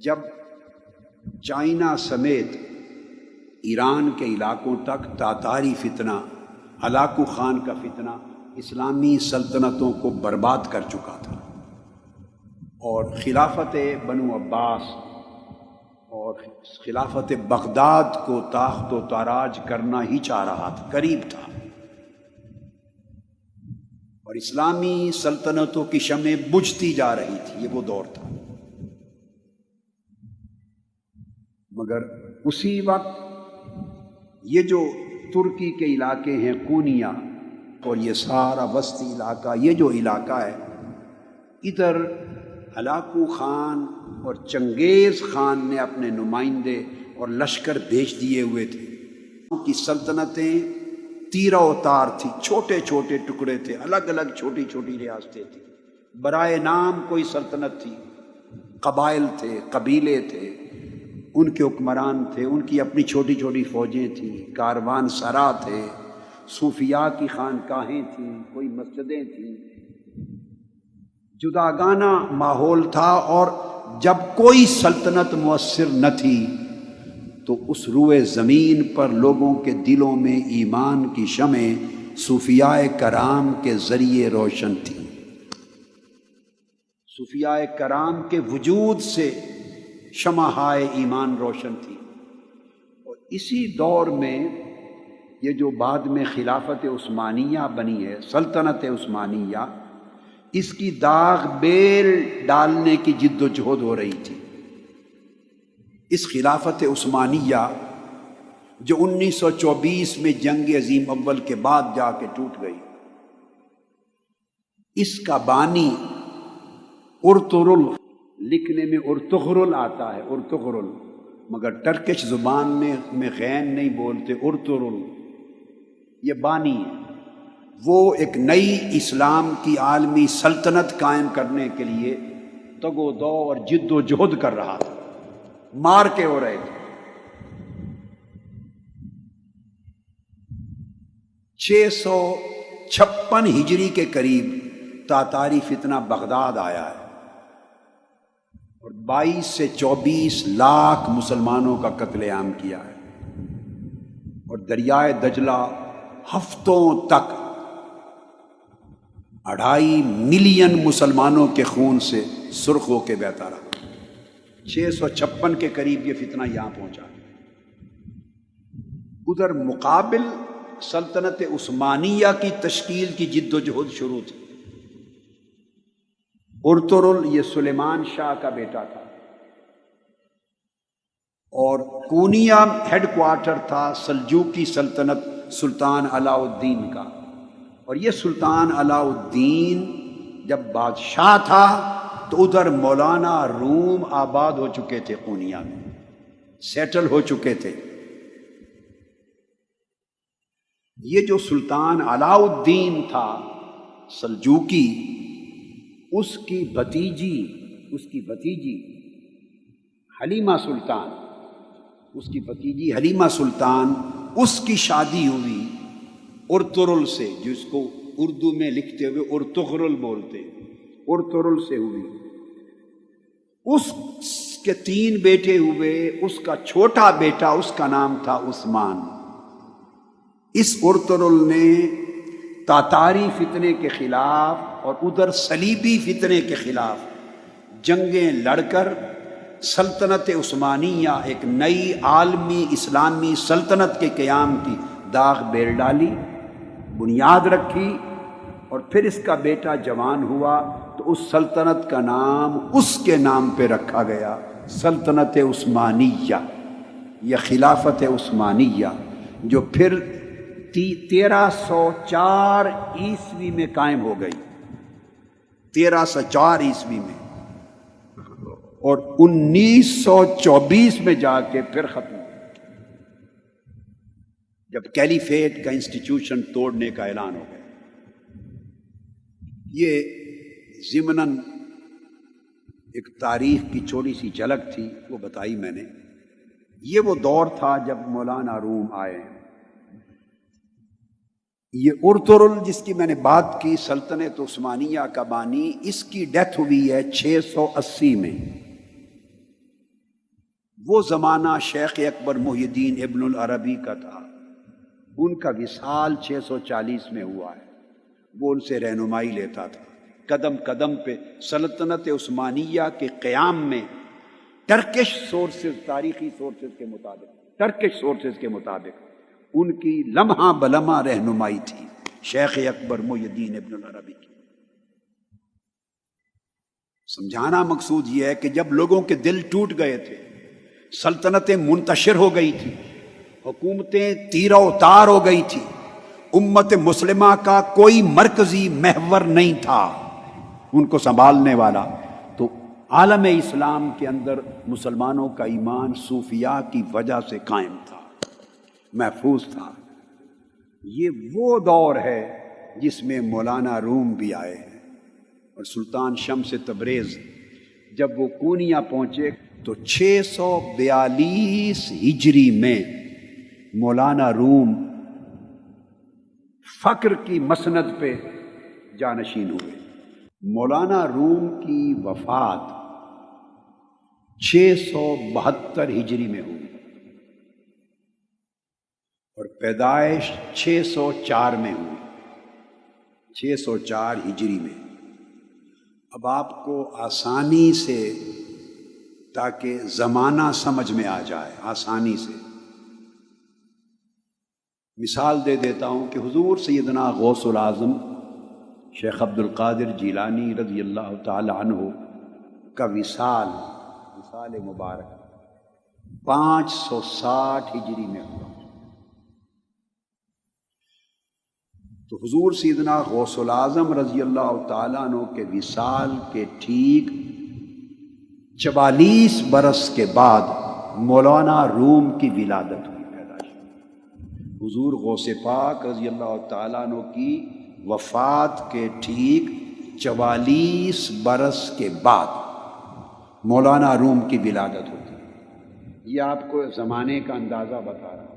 جب چائنا سمیت ایران کے علاقوں تک تاتاری فتنہ، ہلاکو خان کا فتنہ اسلامی سلطنتوں کو برباد کر چکا تھا، اور خلافت بنو عباس اور خلافت بغداد کو تاخت و تاراج کرنا ہی چاہ رہا تھا، قریب تھا، اور اسلامی سلطنتوں کی شمع بجھتی جا رہی تھی۔ یہ وہ دور تھا، مگر اسی وقت یہ جو ترکی کے علاقے ہیں کونیا اور یہ سارا وسطی علاقہ، یہ جو علاقہ ہے، ادھر ہلاکو خان اور چنگیز خان نے اپنے نمائندے اور لشکر بھیج دیے ہوئے تھے۔ ان کی سلطنتیں تیرہ و تار تھی، چھوٹے چھوٹے ٹکڑے تھے، الگ الگ چھوٹی چھوٹی ریاستیں تھیں، برائے نام کوئی سلطنت تھی، قبائل تھے، قبیلے تھے، ان کے حکمران تھے، ان کی اپنی چھوٹی چھوٹی فوجیں تھیں، کاروان سرا تھے، صوفیاء کی خانقاہیں تھیں، کوئی مسجدیں تھیں، جداگانہ ماحول تھا۔ اور جب کوئی سلطنت مؤثر نہ تھی تو اس روئے زمین پر لوگوں کے دلوں میں ایمان کی شمع صوفیاء کرام کے ذریعے روشن تھی۔ صوفیاء کرام کے وجود سے شمعہائے ایمان روشن تھی، اور اسی دور میں یہ جو بعد میں خلافت عثمانیہ بنی ہے، سلطنت عثمانیہ، اس کی داغ بیل ڈالنے کی جد و جہد ہو رہی تھی۔ اس خلافت عثمانیہ جو 1924 میں جنگ عظیم اول کے بعد جا کے ٹوٹ گئی، اس کا بانی ارطغرل، لکھنے میں ارطغرل آتا ہے، ارطغرل، مگر ٹرکش زبان میں غین نہیں بولتے، ارطغرل، یہ بانی ہے۔ وہ ایک نئی اسلام کی عالمی سلطنت قائم کرنے کے لیے تگ و دو اور جد و جہد کر رہا تھا، مار کے ہو رہے تھے۔ 656 ہجری کے قریب تاتاری فتنہ بغداد آیا ہے، اور 22 سے 24 لاکھ مسلمانوں کا قتل عام کیا ہے، اور دریائے دجلہ ہفتوں تک 2.5 ملین مسلمانوں کے خون سے سرخ ہو کے بہتا رہا۔ 656 کے قریب یہ فتنہ یہاں پہنچا۔ ادھر مقابل سلطنت عثمانیہ کی تشکیل کی جد و جہد شروع تھی۔ ارطغرل یہ سلیمان شاہ کا بیٹا تھا، اور کونیا ہیڈ کوارٹر تھا سلجوقی سلطنت سلطان علاء الدین کا، اور یہ سلطان علاء الدین جب بادشاہ تھا تو ادھر مولانا روم آباد ہو چکے تھے، کونیا میں سیٹل ہو چکے تھے۔ یہ جو سلطان علاء الدین تھا سلجوقی، اس کی بھتیجی حلیمہ سلطان، اس کی شادی ہوئی ارطغرل سے، جس کو اردو میں لکھتے ہوئے ارطغرل بولتے، ارطغرل سے ہوئی۔ اس کے 3 بیٹے ہوئے، اس کا چھوٹا بیٹا، اس کا نام تھا عثمان۔ اس ارطغرل نے تاتاری فتنے کے خلاف اور ادھر صلیبی فتنے کے خلاف جنگیں لڑ کر سلطنت عثمانیہ، ایک نئی عالمی اسلامی سلطنت کے قیام کی داغ بیل ڈالی، بنیاد رکھی، اور پھر اس کا بیٹا جوان ہوا تو اس سلطنت کا نام اس کے نام پہ رکھا گیا، سلطنت عثمانیہ یا خلافت عثمانیہ، جو پھر 1304 عیسوی میں قائم ہو گئی، 1304 عیسوی میں، اور 1924 میں جا کے پھر ختم ہو، جب کیلیفیٹ کا انسٹیٹیوشن توڑنے کا اعلان ہو گیا۔ یہ ضمناً ایک تاریخ کی چھوٹی سی جھلک تھی، وہ بتائی میں نے۔ یہ وہ دور تھا جب مولانا روم آئے ہیں۔ یہ ارطغرل جس کی میں نے بات کی، سلطنت عثمانیہ کا بانی، اس کی ڈیتھ ہوئی ہے 680 میں، وہ زمانہ شیخ اکبر محی الدین ابن العربی کا تھا، ان کا وصال 640 میں ہوا ہے۔ وہ ان سے رہنمائی لیتا تھا قدم قدم پہ سلطنت عثمانیہ کے قیام میں ٹرکش سورسز، تاریخی سورسز کے مطابق ان کی لمحہ بلمحہ رہنمائی تھی شیخ اکبر محی الدین ابن العربی کی۔ سمجھانا مقصود یہ ہے کہ جب لوگوں کے دل ٹوٹ گئے تھے، سلطنتیں منتشر ہو گئی تھی، حکومتیں تیرہ اتار ہو گئی تھی، امت مسلمہ کا کوئی مرکزی محور نہیں تھا ان کو سنبھالنے والا، تو عالم اسلام کے اندر مسلمانوں کا ایمان صوفیاء کی وجہ سے قائم تھا، محفوظ تھا۔ یہ وہ دور ہے جس میں مولانا روم بھی آئے ہیں، اور سلطان شمس تبریز جب وہ کونیا پہنچے تو 642 ہجری میں مولانا روم فقر کی مسند پہ جانشین ہوئے۔ مولانا روم کی وفات 672 ہجری میں ہوئی اور پیدائش 604 میں ہوئی، 604 ہجری میں۔ اب آپ کو آسانی سے، تاکہ زمانہ سمجھ میں آ جائے آسانی سے، مثال دے دیتا ہوں کہ حضور سیدنا غوث العظم شیخ عبد القادر جیلانی رضی اللہ تعالی عنہ کا وصال مبارک 560 ہجری میں ہوا۔ تو حضور سیدنا غوث العظم رضی اللہ تعالیٰ عنہ کے وصال کے ٹھیک 44 برس کے بعد مولانا روم کی ولادت ہوئی، پیدائش۔ حضور غوث پاک رضی اللہ تعالیٰ عنہ کی وفات کے ٹھیک 44 برس کے بعد مولانا روم کی ولادت ہوتی ہے۔ یہ آپ کو زمانے کا اندازہ بتا رہا ہوں۔